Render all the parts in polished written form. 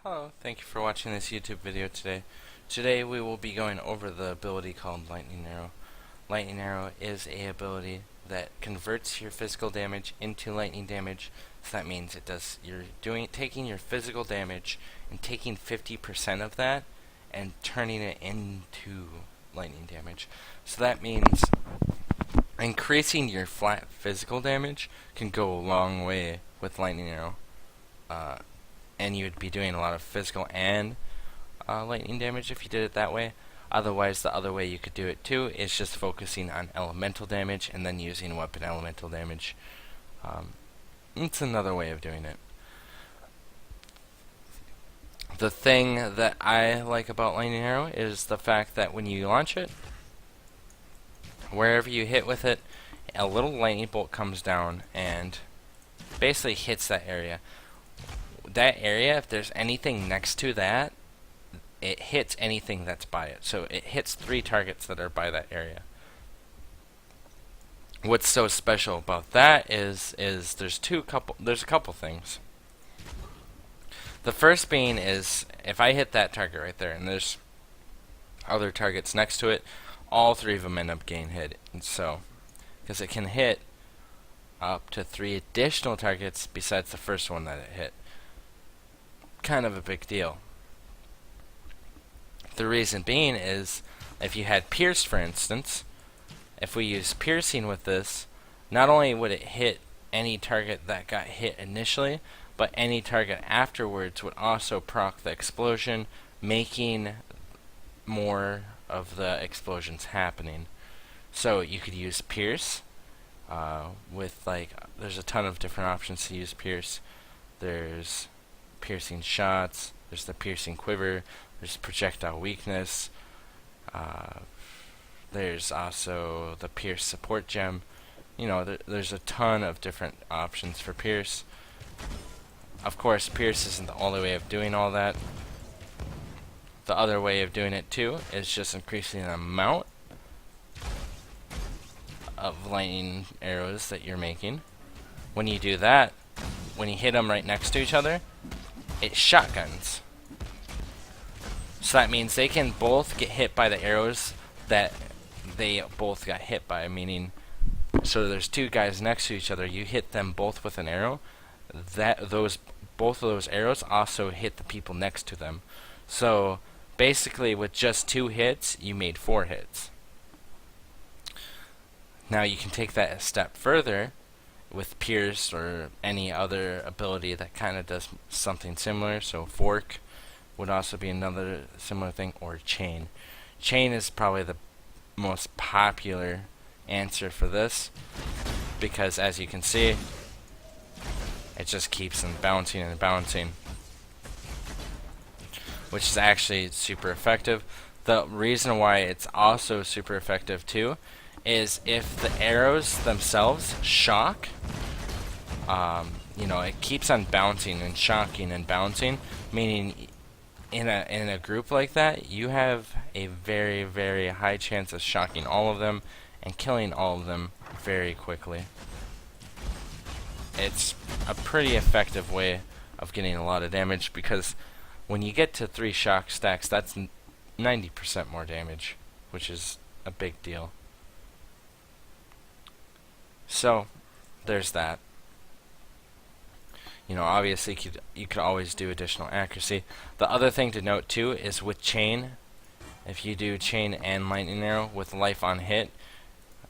Hello, thank you for watching this YouTube video today. Today we will be going over the ability called Lightning Arrow. Lightning Arrow is a ability that converts your physical damage into lightning damage. So that means you're taking your physical damage and taking 50% of that and turning it into lightning damage. So that means increasing your flat physical damage can go a long way with Lightning Arrow. And you would be doing a lot of physical and lightning damage if you did it that way. Otherwise, the other way you could do it too is just focusing on elemental damage and then using weapon elemental damage. It's another way of doing it. The thing that I like about Lightning Arrow is the fact that when you launch it, wherever you hit with it, a little lightning bolt comes down and basically hits that area. That area, if there's anything next to that, it hits anything that's by it. So it hits 3 targets that are by that area. What's so special about that is there's a couple things. The first being is if I hit that target right there and there's other targets next to it, all 3 of them end up getting hit. And so, because it can hit up to 3 additional targets besides the first one that it hit. Kind of a big deal. The reason being is if you had Pierce, for instance, if we use piercing with this, not only would it hit any target that got hit initially, but any target afterwards would also proc the explosion, making more of the explosions happening. So you could use Pierce there's a ton of different options to use Pierce. There's piercing shots, there's the piercing quiver, there's projectile weakness, there's also the pierce support gem. You know, there's a ton of different options for Pierce. Of course, Pierce isn't the only way of doing all that. The other way of doing it too is just increasing the amount of lightning arrows that you're making. When you do that, when you hit them right next to each other, it shotguns. So that means they can both get hit by the arrows that they both got hit by, meaning, so there's 2 guys next to each other, you hit them both with an arrow, both of those arrows also hit the people next to them. So basically with just 2 hits, you made 4 hits. Now you can take that a step further with Pierce or any other ability that kind of does something similar. So Fork would also be another similar thing, or Chain. Chain is probably the most popular answer for this because, as you can see, it just keeps on bouncing and bouncing, which is actually super effective. The reason why it's also super effective too is if the arrows themselves shock, it keeps on bouncing and shocking and bouncing, meaning in a group like that, you have a very, very high chance of shocking all of them and killing all of them very quickly. It's a pretty effective way of getting a lot of damage because when you get to 3 shock stacks, that's 90% more damage, which is a big deal. So, there's that. Obviously you could always do additional accuracy. The other thing to note too is with Chain, if you do Chain and Lightning Arrow with life on hit,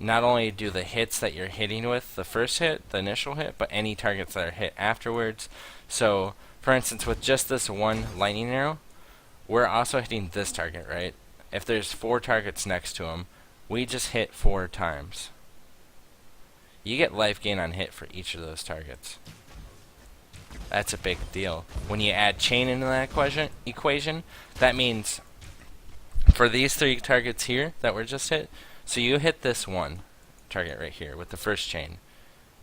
not only do the hits that you're hitting with, the first hit, the initial hit, but any targets that are hit afterwards. So, for instance, with just this one Lightning Arrow, we're also hitting this target, right? If there's 4 targets next to him, we just hit 4 times. You get life gain on hit for each of those targets. That's a big deal. When you add Chain into that equation, that means for these 3 targets here that were just hit, so you hit this one target right here with the first chain.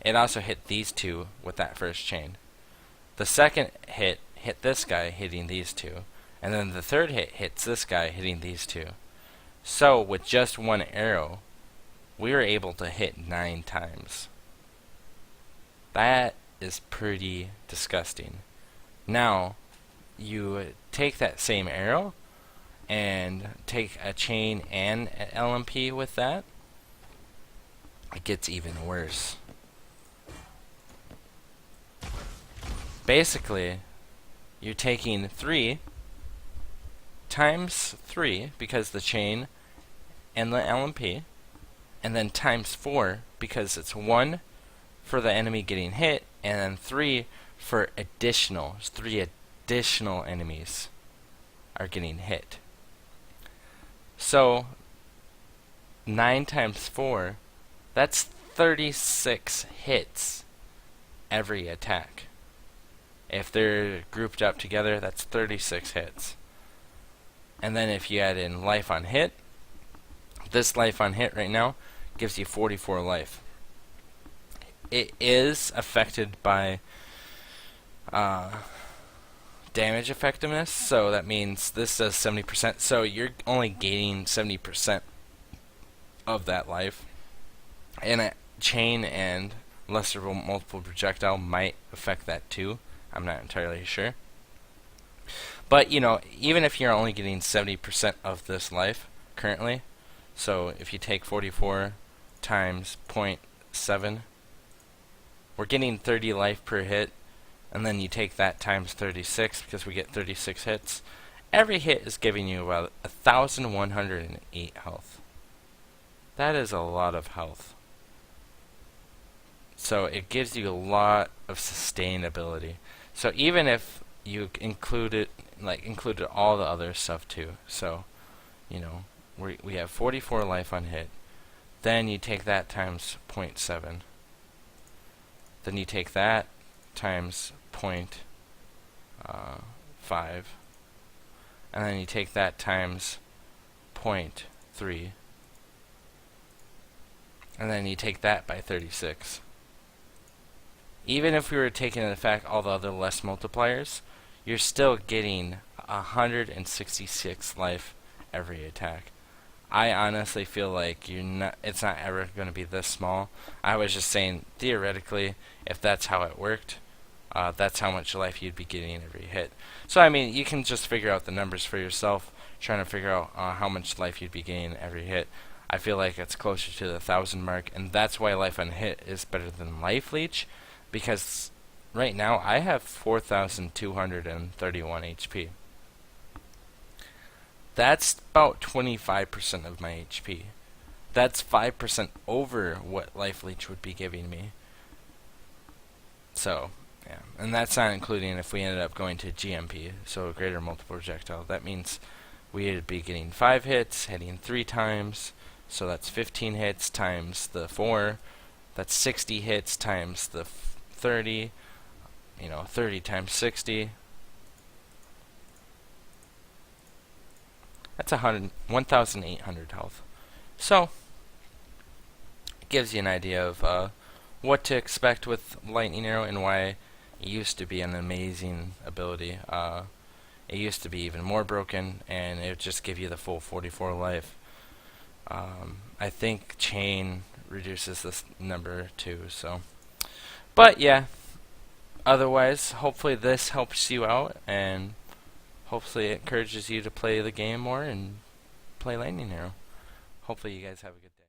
It also hit these 2 with that first chain. The second hit this guy hitting these 2. And then the third hit hits this guy hitting these 2. So with just one arrow, we were able to hit 9 times. That is pretty disgusting. Now, you take that same arrow and take a chain and an LMP with that, it gets even worse. Basically, you're taking 3 times 3 because the chain and the LMP, and then times 4 because it's 1 for the enemy getting hit, and then 3 for additional. 3 additional enemies are getting hit. So 9 times 4, that's 36 hits every attack. If they're grouped up together, that's 36 hits. And then if you add in life on hit, this life on hit right now gives you 44 life. It is affected by damage effectiveness, so that means this does 70%, so you're only gaining 70% of that life. And a chain and lesser multiple projectile might affect that too. I'm not entirely sure. But, you know, even if you're only getting 70% of this life currently, so if you take 44 times 0.7, we're getting 30 life per hit, and then you take that times 36 because we get 36 hits. Every hit is giving you about 1,108 health. That is a lot of health. So it gives you a lot of sustainability. So even if you included all the other stuff too, so you know we have 44 life on hit. Then you take that times 0.7. Then you take that times 0.5, and then you take that times 0.3, and then you take that by 36. Even if we were taking into effect all the other less multipliers, you're still getting 166 life every attack. I honestly feel like it's not ever going to be this small. I was just saying, theoretically, if that's how it worked, that's how much life you'd be getting every hit. So, I mean, you can just figure out the numbers for yourself, trying to figure out how much life you'd be gaining every hit. I feel like it's closer to the 1,000 mark, and that's why life on hit is better than life leech, because right now I have 4,231 HP. That's about 25% of my HP. That's 5% over what life leech would be giving me. So, yeah, and that's not including if we ended up going to GMP, so greater multiple projectile. That means we'd be getting 5 hits, hitting 3 times, so that's 15 hits times the 4. That's 60 hits times the 30. 30 times 60. That's 1,800 health. So, it gives you an idea of what to expect with Lightning Arrow and why it used to be an amazing ability. It used to be even more broken, and it would just give you the full 44 life. I think Chain reduces this number too, so. But yeah, otherwise, hopefully this helps you out, and hopefully it encourages you to play the game more and play Lightning Arrow. Hopefully you guys have a good day.